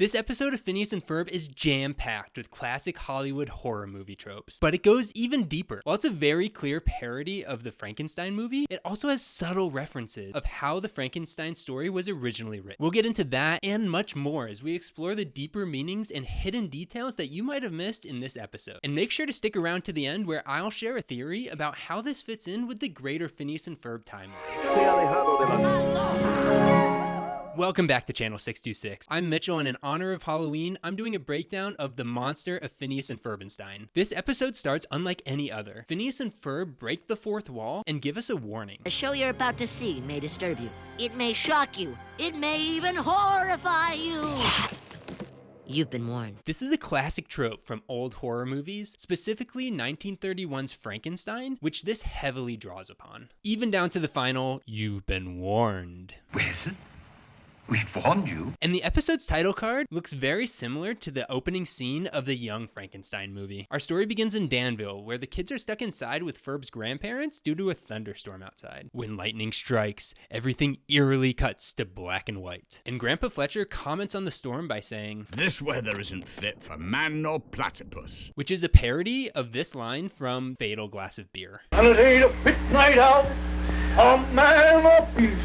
This episode of Phineas and Ferb is jam-packed with classic Hollywood horror movie tropes, but it goes even deeper. While it's a very clear parody of the Frankenstein movie, it also has subtle references of how the Frankenstein story was originally written. We'll get into that and much more as we explore the deeper meanings and hidden details that you might have missed in this episode. And make sure to stick around to the end where I'll share a theory about how this fits in with the greater Phineas and Ferb timeline. Welcome back to Channel 626. I'm Mitchell, and in honor of Halloween, I'm doing a breakdown of the monster of Phineas and Ferbenstein. This episode starts unlike any other. Phineas and Ferb break the fourth wall and give us a warning. The show you're about to see may disturb you. It may shock you. It may even horrify you. You've been warned. This is a classic trope from old horror movies, specifically 1931's Frankenstein, which this heavily draws upon. Even down to the final, "You've been warned." Well, we've warned you. And the episode's title card looks very similar to the opening scene of the Young Frankenstein movie. Our story begins in Danville, where the kids are stuck inside with Ferb's grandparents due to a thunderstorm outside. When lightning strikes, everything eerily cuts to black and white. And Grandpa Fletcher comments on the storm by saying, "This weather isn't fit for man nor platypus," which is a parody of this line from Fatal Glass of Beer. And it ain't a fit night out on man or beast.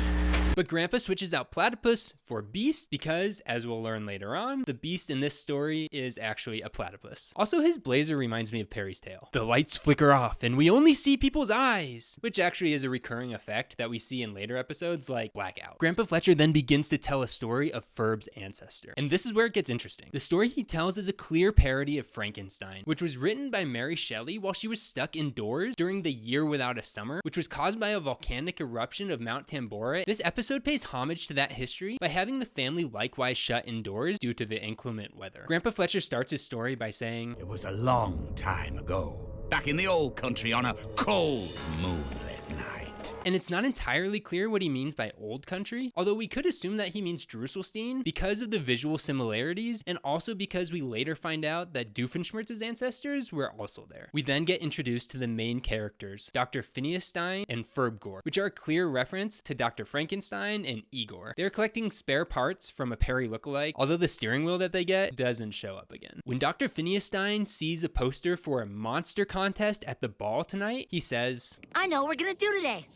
But Grandpa switches out platypus for beast because, as we'll learn later on, the beast in this story is actually a platypus. Also, his blazer reminds me of Perry's tail. The lights flicker off and we only see people's eyes, which actually is a recurring effect that we see in later episodes like Blackout. Grandpa Fletcher then begins to tell a story of Ferb's ancestor. And this is where it gets interesting. The story he tells is a clear parody of Frankenstein, which was written by Mary Shelley while she was stuck indoors during the Year Without a Summer, which was caused by a volcanic eruption of Mount Tambora. This episode pays homage to that history by having the family likewise shut indoors due to the inclement weather. Grandpa Fletcher starts his story by saying, "It was a long time ago, back in the old country on a cold moonlit night." And it's not entirely clear what he means by old country, although we could assume that he means Jerusalem because of the visual similarities and also because we later find out that Doofenshmirtz's ancestors were also there. We then get introduced to the main characters, Dr. Phineastein and Ferbgor, which are a clear reference to Dr. Frankenstein and Igor. They're collecting spare parts from a Perry lookalike, although the steering wheel that they get doesn't show up again. When Dr. Phineastein sees a poster for a monster contest at the ball tonight, he says, I know what we're gonna do today.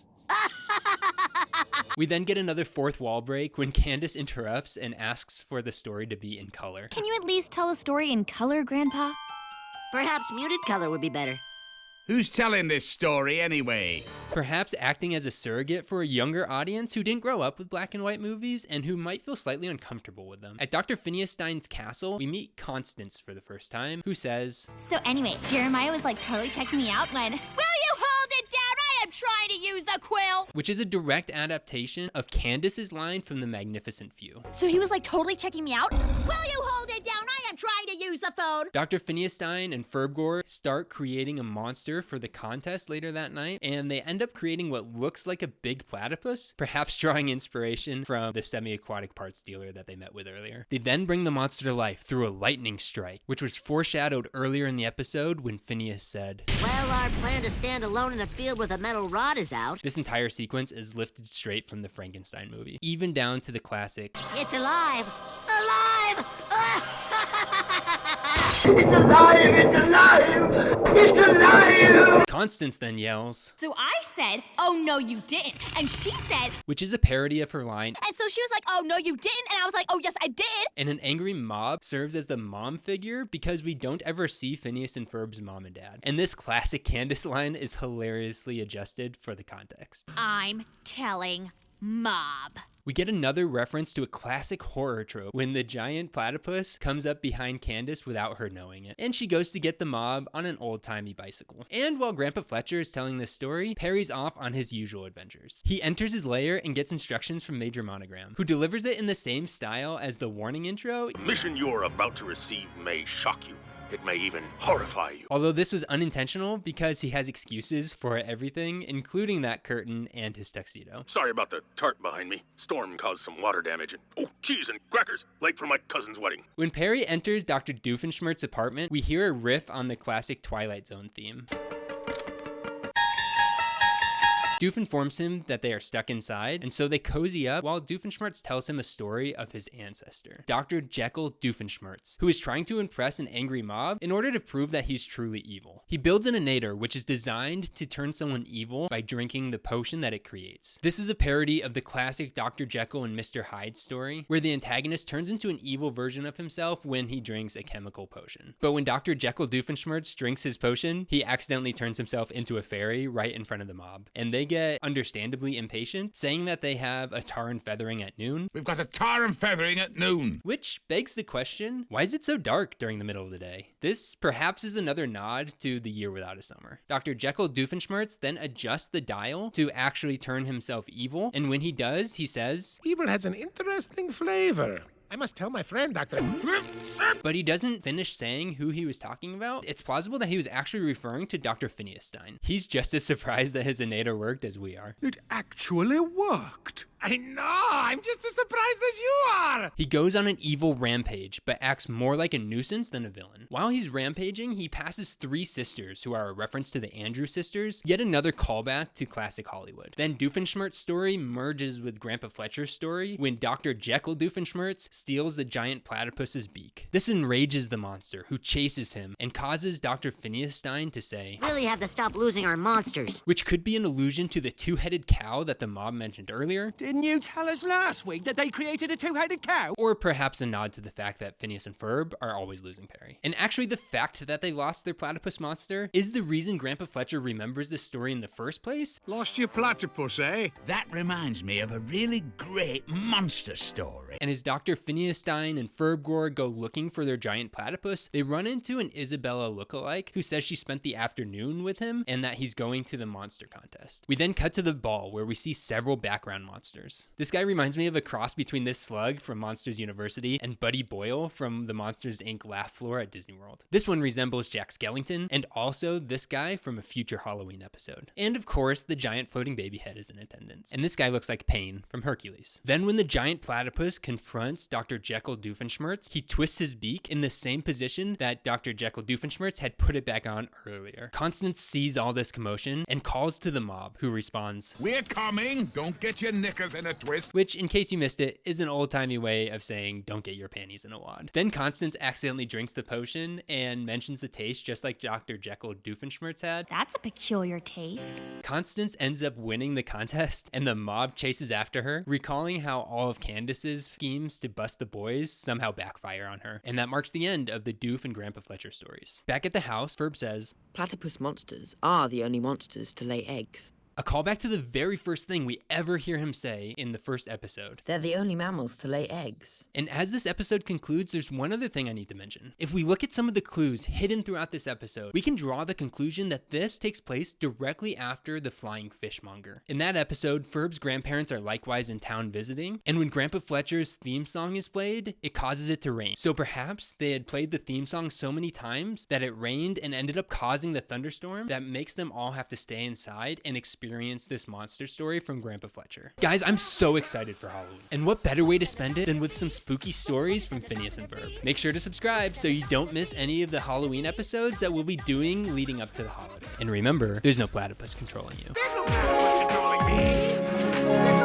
We then get another fourth wall break when Candace interrupts and asks for the story to be in color. Can you at least tell a story in color, Grandpa? Perhaps muted color would be better. Who's telling this story anyway? Perhaps acting as a surrogate for a younger audience who didn't grow up with black and white movies and who might feel slightly uncomfortable with them. At Dr. Phineastein's castle, we meet Constance for the first time, who says, So anyway, Jeremiah was like totally checking me out when, will you hold it down? I am trying to use the quill. Which is a direct adaptation of Candace's line from The Magnificent Few. So he was like totally checking me out? Will you hold it down? I am trying to use the phone. Dr. Phineastein and Ferbgor start creating a monster for the contest later that night, and they end up creating what looks like a big platypus, perhaps drawing inspiration from the semi-aquatic parts dealer that they met with earlier. They then bring the monster to life through a lightning strike, which was foreshadowed earlier in the episode when Phineas said, Well, our plan to stand alone in a field with a metal rod is out. This entire sequence is lifted straight from the Frankenstein movie, even down to the classic, It's alive! Alive! It's alive! It's alive! It's alive! Constance then yells, So I said, oh no you didn't. And she said, which is a parody of her line, and so she was like, oh no you didn't. And I was like, oh yes I did. and an angry mob serves as the mom figure because we don't ever see Phineas and Ferb's mom and dad. And this classic Candace line is hilariously adjusted for the context. I'm telling Mob. We get another reference to a classic horror trope when the giant platypus comes up behind Candace without her knowing it, and she goes to get the mob on an old-timey bicycle. And while Grandpa Fletcher is telling this story, Perry's off on his usual adventures. He enters his lair and gets instructions from Major Monogram, who delivers it in the same style as the warning intro. The mission you're about to receive may shock you. It may even horrify you. Although this was unintentional because he has excuses for everything, including that curtain and his tuxedo. Sorry about the tarp behind me. Storm caused some water damage and, oh, cheese and crackers. Late for my cousin's wedding. When Perry enters Dr. Doofenshmirtz's apartment, we hear a riff on the classic Twilight Zone theme. Doof informs him that they are stuck inside, and so they cozy up while Doofenshmirtz tells him a story of his ancestor, Dr. Jekyll Doofenshmirtz, who is trying to impress an angry mob in order to prove that he's truly evil. He builds an innator which is designed to turn someone evil by drinking the potion that it creates. This is a parody of the classic Dr. Jekyll and Mr. Hyde story, where the antagonist turns into an evil version of himself when he drinks a chemical potion. But when Dr. Jekyll Doofenshmirtz drinks his potion, he accidentally turns himself into a fairy right in front of the mob, and they get understandably impatient, saying that they have a tar and feathering at noon. We've got a tar and feathering at noon. Which begs the question, why is it so dark during the middle of the day? This perhaps is another nod to The Year Without a Summer. Dr. Jekyll Doofenshmirtz then adjusts the dial to actually turn himself evil, and when he does, he says, "Evil has an interesting flavor. I must tell my friend, Dr. But he doesn't finish saying who he was talking about. It's plausible that he was actually referring to Dr. Phineastein. He's just as surprised that his innator worked as we are. It actually worked. I know, I'm just as surprised as you are. He goes on an evil rampage, but acts more like a nuisance than a villain. While he's rampaging, he passes 3 sisters, who are a reference to the Andrew sisters, yet another callback to classic Hollywood. Then Doofenshmirtz's story merges with Grandpa Fletcher's story when Dr. Jekyll Doofenshmirtz steals the giant platypus's beak. This enrages the monster, who chases him and causes Dr. Phineastein to say, Really have to stop losing our monsters. which could be an allusion to the 2-headed cow that the mob mentioned earlier. Didn't you tell us last week that they created a 2-headed cow? Or perhaps a nod to the fact that Phineas and Ferb are always losing Perry. And actually the fact that they lost their platypus monster is the reason Grandpa Fletcher remembers this story in the first place. Lost your platypus, eh? That reminds me of a really great monster story. And as Dr. Phineastein and Ferbgor go looking for their giant platypus, they run into an Isabella lookalike who says she spent the afternoon with him and that he's going to the monster contest. We then cut to the ball where we see several background monsters. This guy reminds me of a cross between this slug from Monsters University and Buddy Boyle from the Monsters Inc. laugh floor at Disney World. This one resembles Jack Skellington and also this guy from a future Halloween episode. And of course, the giant floating baby head is in attendance. And this guy looks like Pain from Hercules. Then when the giant platypus confronts Dr. Jekyll Doofenshmirtz, he twists his beak in the same position that Dr. Jekyll Doofenshmirtz had put it back on earlier. Constance sees all this commotion and calls to the mob, who responds, We're coming. Don't get your knickers in a twist. which, in case you missed it, is an old-timey way of saying don't get your panties in a wad. Then Constance accidentally drinks the potion and mentions the taste just like Dr. Jekyll Doofenshmirtz had. That's a peculiar taste. Constance ends up winning the contest and the mob chases after her, recalling how all of Candace's schemes to bust the boys somehow backfire on her. And that marks the end of the Doof and Grandpa Fletcher stories. Back at the house, Ferb says, Platypus monsters are the only monsters to lay eggs. a callback to the very first thing we ever hear him say in the first episode. They're the only mammals to lay eggs. And as this episode concludes, there's one other thing I need to mention. If we look at some of the clues hidden throughout this episode, we can draw the conclusion that this takes place directly after the flying fishmonger. In that episode, Ferb's grandparents are likewise in town visiting, and when Grandpa Fletcher's theme song is played, it causes it to rain. So perhaps they had played the theme song so many times that it rained and ended up causing the thunderstorm that makes them all have to stay inside and experience this monster story from Grandpa Fletcher. Guys, I'm so excited for Halloween. And what better way to spend it than with some spooky stories from Phineas and Ferb? Make sure to subscribe so you don't miss any of the Halloween episodes that we'll be doing leading up to the holiday. And remember, there's no platypus controlling you. There's no platypus controlling me.